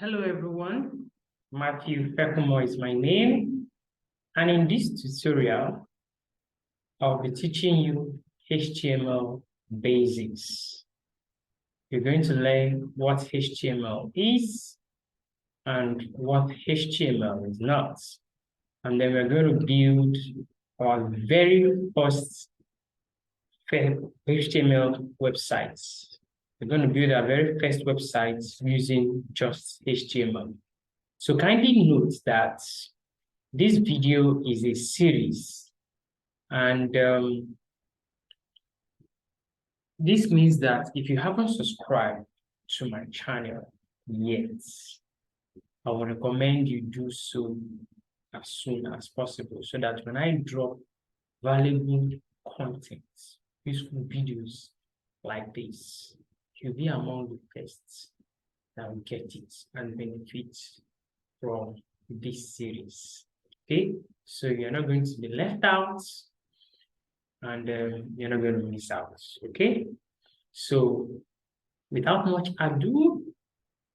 Hello everyone, Matthew Fekumo is my name, and in this tutorial, I'll be teaching you HTML basics. You're going to learn what HTML is and what HTML is not. And then we're going to build our very first HTML websites. We're going to build our very first website using just HTML. So kindly note that this video is a series, and this means that if you haven't subscribed to my channel yet, I would recommend you do so as soon as possible so that when I drop valuable content, useful videos like this, you'll be among the first that will get it and benefit from this series. Okay, so you're not going to be left out, and you're not going to miss out. Okay, so without much ado,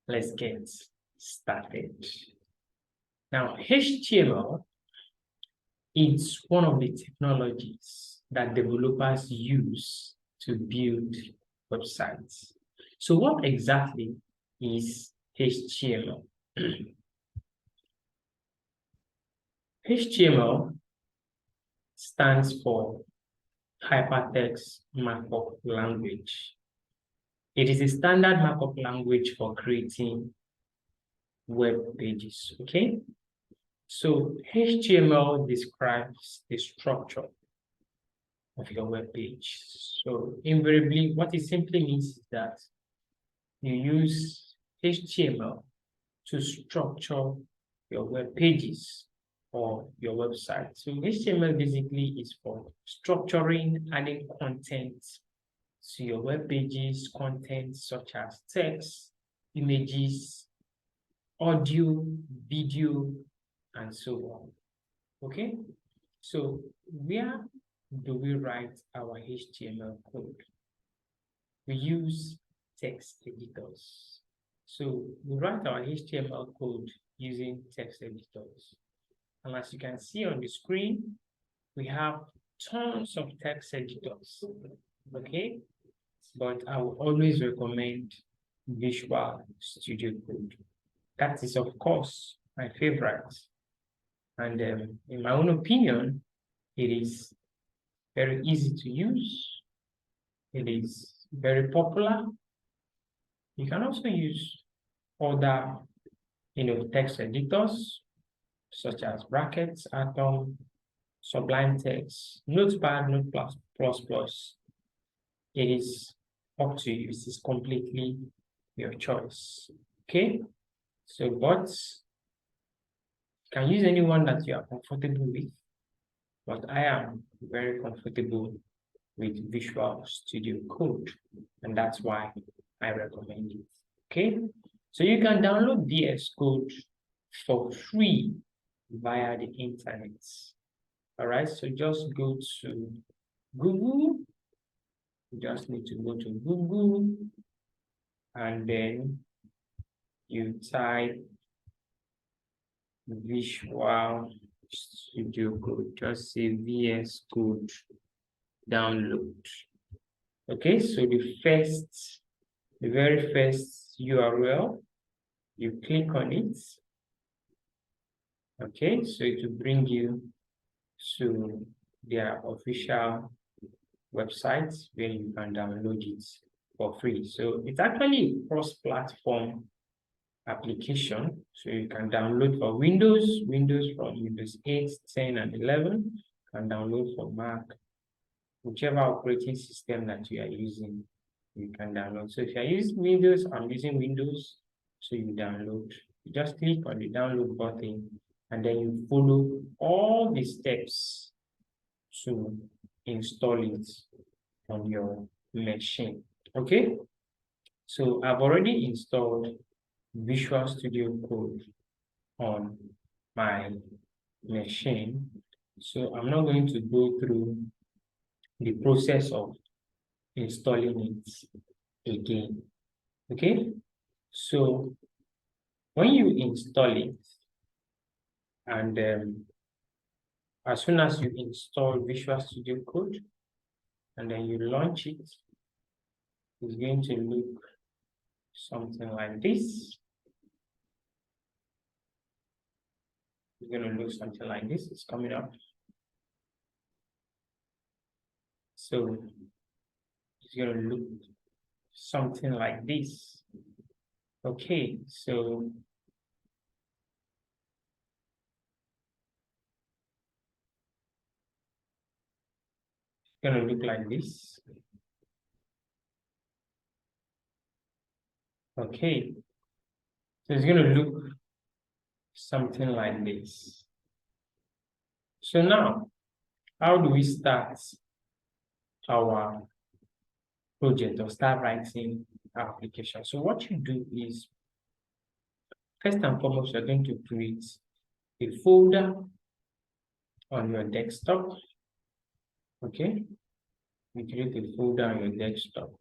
let's get started. Now, HTML is one of the technologies that developers use to build websites. So what exactly is HTML? HTML stands for Hypertext Markup Language. It is a standard markup language for creating web pages, okay? So HTML describes the structure of your web page. So invariably, what it simply means is that you use HTML to structure your web pages or your website. So HTML basically is for structuring, adding content to your web pages, content such as text, images, audio, video, and so on. Okay, so where do we write our HTML code? We use text editors. So we write our HTML code using text editors. And as you can see on the screen, we have tons of text editors, okay? But I will always recommend Visual Studio Code. That is, of course, my favorite. And in my own opinion, it is very easy to use. It is very popular. You can also use other, text editors, such as Brackets, Atom, Sublime Text, Notepad, Notepad++. It is up to you. It is completely your choice. Okay? So, but you can use anyone that you are comfortable with. But I am very comfortable with Visual Studio Code, and that's why I recommend it. Okay? So you can download VS Code for free via the internet. All right, so just go to Google. You just need to go to Google, and then you type Visual Studio Code. Just say VS Code download. Okay, so the very first URL, you click on it. Okay, so it will bring you to their official website where you can download it for free. So it's actually a cross-platform application. So you can download for Windows from Windows 8, 10, and 11. You can download for Mac, whichever operating system that you are using, you can download. So if you are using Windows, I'm using Windows, so you download. You just click on the download button, and then you follow all the steps to install it on your machine. Okay, so I've already installed Visual Studio Code on my machine, so I'm not going to go through the process of installing it again. Okay, so When you install it, and as soon as you install Visual Studio Code, and then you launch it, it's going to look something like this. It's going to look something like this. It's coming up. So it's going to look something like this. Okay, so it's going to look like this. Okay, so it's going to look something like this. So now, how do we start our project or start writing our application? So what you do is, first and foremost, you're going to create a folder on your desktop. Okay, you create a folder on your desktop.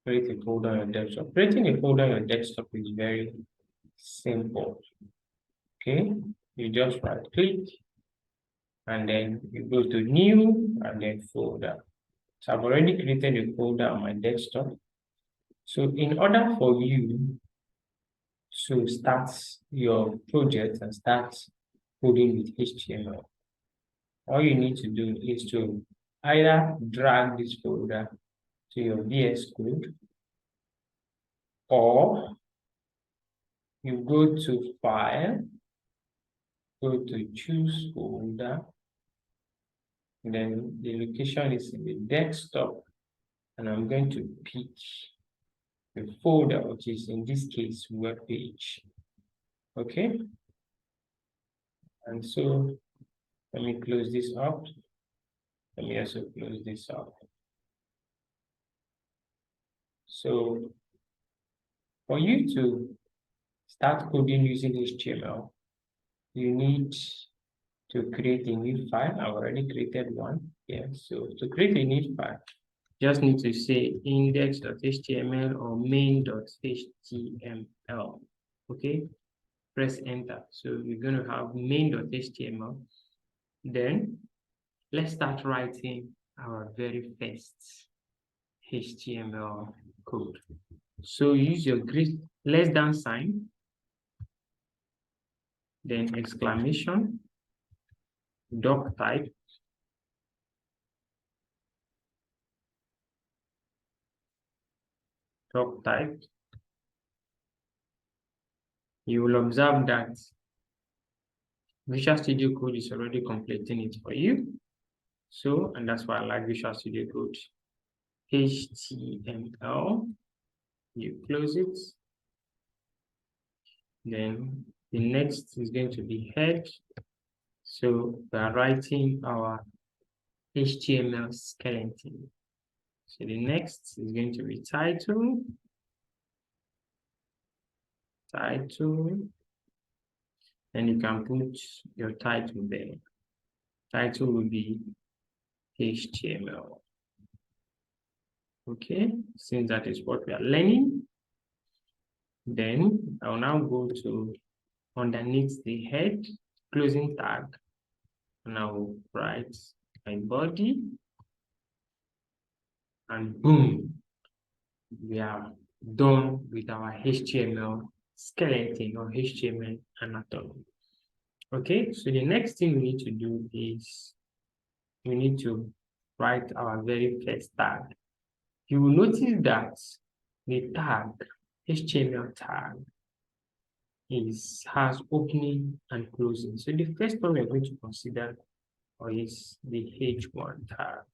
Create a folder on your desktop. Creating a folder on your desktop is very simple. Okay, you just right click and then you go to new and then folder. So I've already created a folder on my desktop. So in order for you to start your project and start coding with HTML, all you need to do is to either drag this folder to your VS Code, or you go to File, go to Choose Folder, then the location is in the desktop, and I'm going to pick the folder, which is in this case web page. Okay, and so let me close this up. Let me also close this up. So for you to start coding using HTML, you need to create a new file. I've already created one. Yeah, so to create a new file, just need to say index.html or main.html. Okay, press enter. So we're going to have main.html. Then let's start writing our very first HTML code. So use your less than sign, then exclamation, doc type, you will observe that Visual Studio Code is already completing it for you. So, and that's why I like Visual Studio Code. HTML, you close it. Then the next is going to be head. So we are writing our HTML skeleton. So the next is going to be title. And you can put your title there. Title will be HTML. Okay, since that is what we are learning, then I'll now go to underneath the head, closing tag, and I will write my body, and boom, we are done with our HTML skeleton or HTML anatomy. Okay, so the next thing we need to do is we need to write our very first tag. You will notice that the tag, HTML tag, has opening and closing. So the first one we're going to consider is the H1 tag.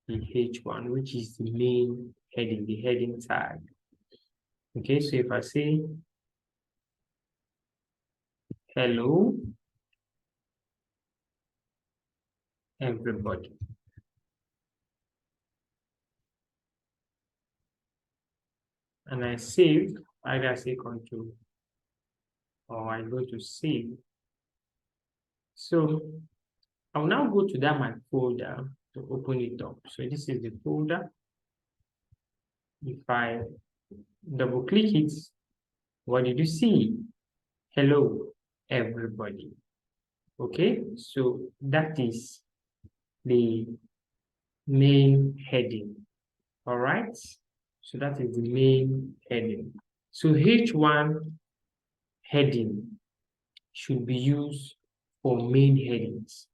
The H1, which is the main heading, the heading tag. Okay, so if I say hello, everybody. And I save, either I say control or I go to save. So I'll now go to that my folder to open it up. So this is the folder. If I Double click it. What did you see? Hello, everybody. Okay, so that is the main heading. All right, so that is the main heading. So H1 heading should be used for main headings,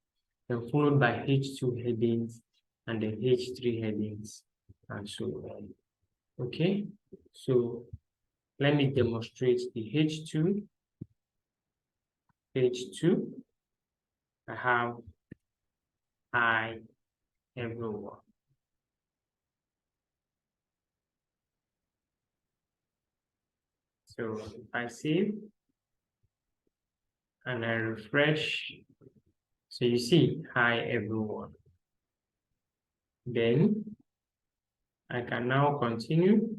then followed by H2 headings and then H3 headings and so on. Okay, so let me demonstrate the H2. H2, I have hi everyone. So if I save and I refresh, so you see hi everyone. Then I can now continue.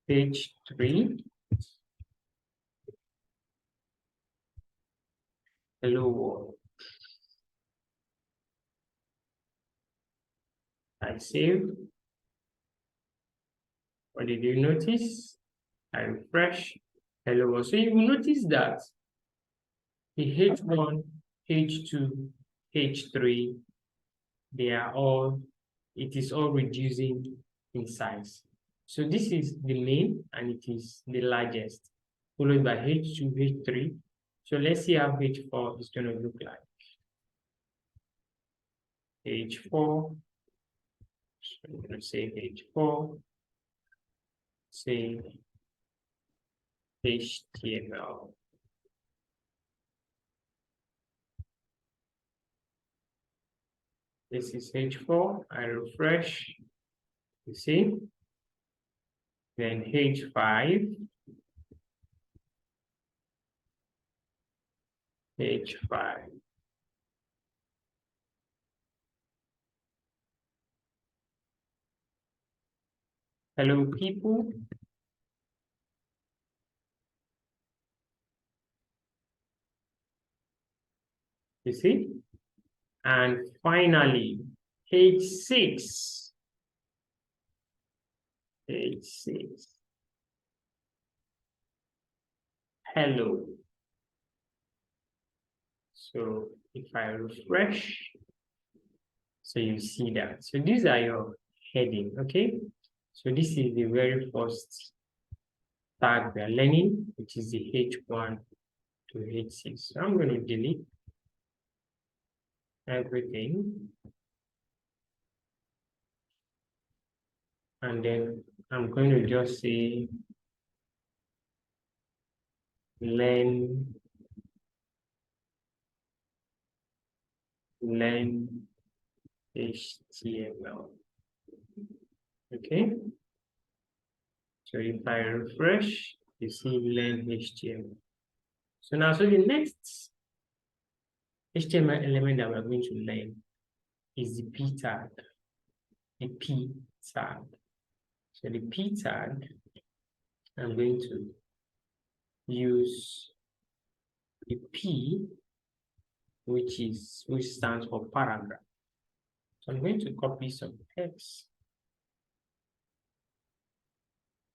Page 3. Hello world. I save. What did you notice? I refresh. Hello world. So you will notice that the H1, H2, H3, they are all, it is all reducing in size. So this is the main and it is the largest, followed by H2, H3. So let's see how H4 is going to look like. H4, so I'm going to say H4, say HTML. This is H4, I refresh, you see, then H5, H5. Hello people. You see? And finally, H6. H6. Hello. So if I refresh, so you see that. So these are your heading, okay? So this is the very first tag we are learning, which is the H1 to H6. So I'm going to delete everything. And then I'm going to just say learn HTML. Okay. So if I refresh, you see learn HTML. So now, so the next HTML element that we're going to learn is the P tag. The P tag. So the P tag, I'm going to use the P, which stands for paragraph. So I'm going to copy some text.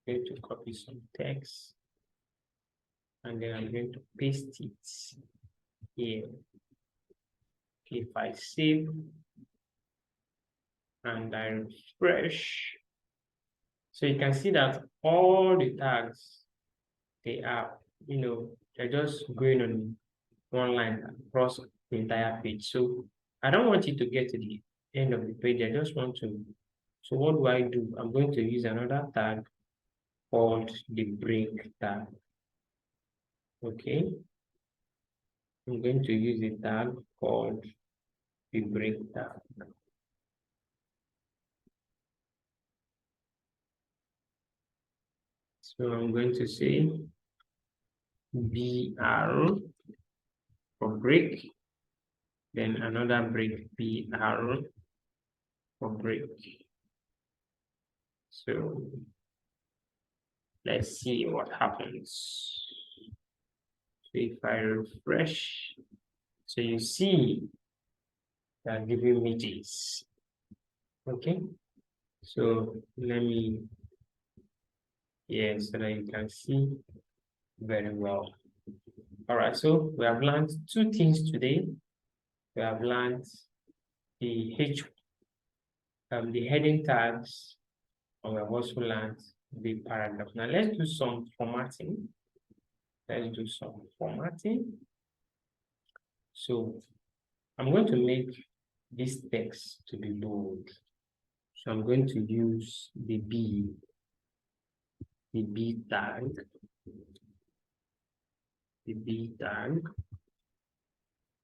I'm going to copy some text, and then I'm going to paste it here. If I save and I refresh, so you can see that all the tags, they are, they're just going on one line across the entire page. So I don't want it to get to the end of the page. I just want to, so what do I do? I'm going to use another tag called the break tag. Okay. I'm going to use a tag called the break tag. So I'm going to say BR for break, then another break, BR for break. So let's see what happens. So if I refresh, so you see they're giving me this. Okay. So let me, so that you can see very well. All right, so we have learned two things today. We have learned the the heading tags, and we have also learned the paragraph. Now let's do some formatting. Let's do some formatting. So I'm going to make this text to be bold. So I'm going to use the B tag,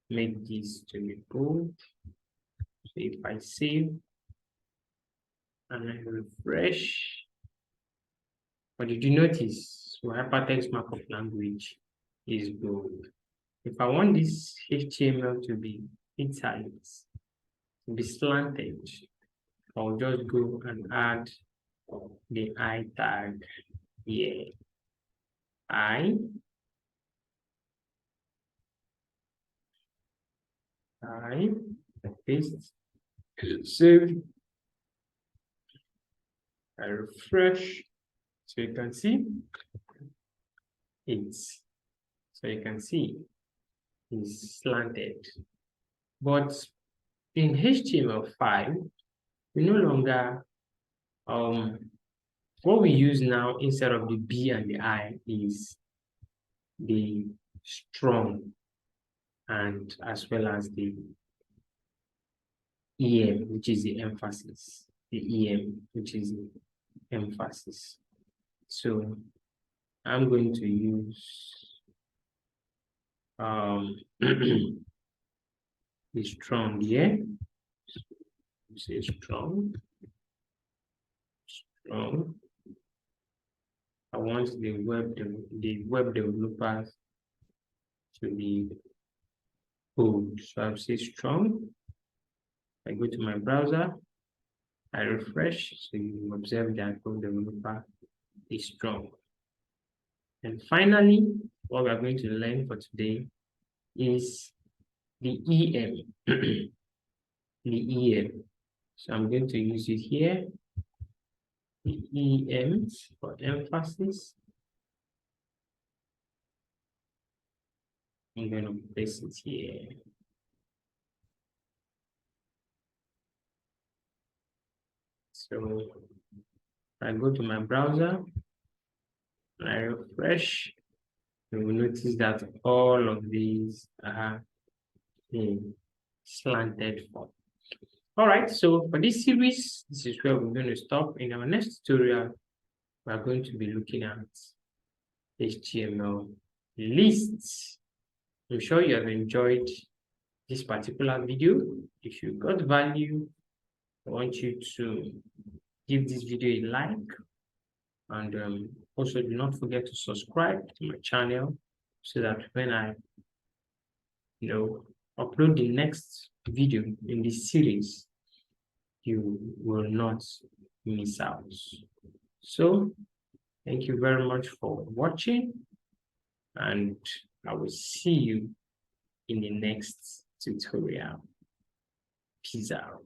make this to be bold. So if I save and I refresh, what did you notice? So hypertext markup language is bold. If I want this HTML to be italics, to be slanted, I'll just go and add the I tag here. I paste, save, I refresh, so you can see it's slanted. But in HTML5, we no longer what we use now instead of the B and the I is the strong, and as well as the EM, which is the emphasis, the EM, which is the emphasis. So I'm going to use the strong here. Say strong. I want the web developers to be bold. So I'll say strong. I go to my browser, I refresh, so you observe that web developer is strong. And finally, what we are going to learn for today is the EM. The EM. So I'm going to use it here. The EM for emphasis. I'm going to place it here. So I go to my browser, and I refresh, you will notice that all of these are in slanted form. All right, so for this series, this is where we're going to stop. In our next tutorial, we're going to be looking at HTML lists. I'm sure you have enjoyed this particular video. If you got value, I want you to give this video a like, and also do not forget to subscribe to my channel so that when I upload the next video in this series, you will not miss out. So thank you very much for watching, and I will see you in the next tutorial. Peace out.